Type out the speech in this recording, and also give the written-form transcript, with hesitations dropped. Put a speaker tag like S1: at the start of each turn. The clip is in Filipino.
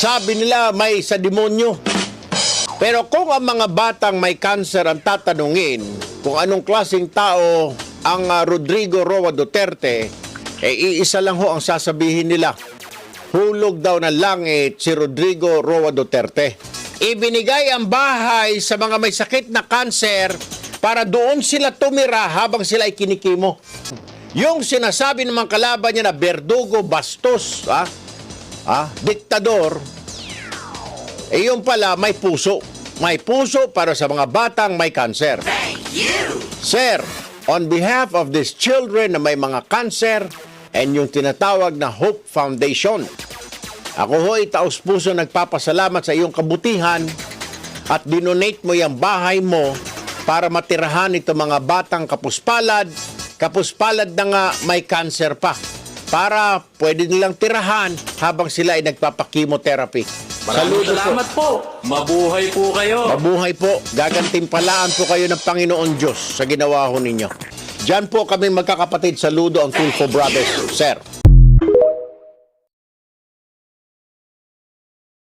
S1: Sabi nila may sa demonyo. Pero kung ang mga batang may cancer ang tatanungin kung anong klaseng tao ang Rodrigo Roa Duterte, iisa lang ho ang sasabihin nila. Hulog daw ng langit si Rodrigo Roa Duterte. Ibinigay ang bahay sa mga may sakit na cancer para doon sila tumira habang sila ay kinikimo. Yung sinasabi ng mga kalaban niya na berdugo, bastos, diktador, yung pala may puso. May puso para sa mga batang may cancer.
S2: Thank you!
S1: Sir, on behalf of these children na may mga cancer and yung tinatawag na Hope Foundation, ako ho'y taos-puso nagpapasalamat sa iyong kabutihan at dinonate mo yung bahay mo para matirahan itong mga batang kapuspalad na nga may cancer pa, para pwede nilang tirahan habang sila ay nagpapakimotherapy.
S3: Maraming salamat po. Mabuhay po kayo.
S1: Mabuhay po. Gagantimpalaan po kayo ng Panginoon Diyos sa ginawa ho ninyo. Diyan po kami magkakapatid. Saludo ang Tulfo Brothers, sir.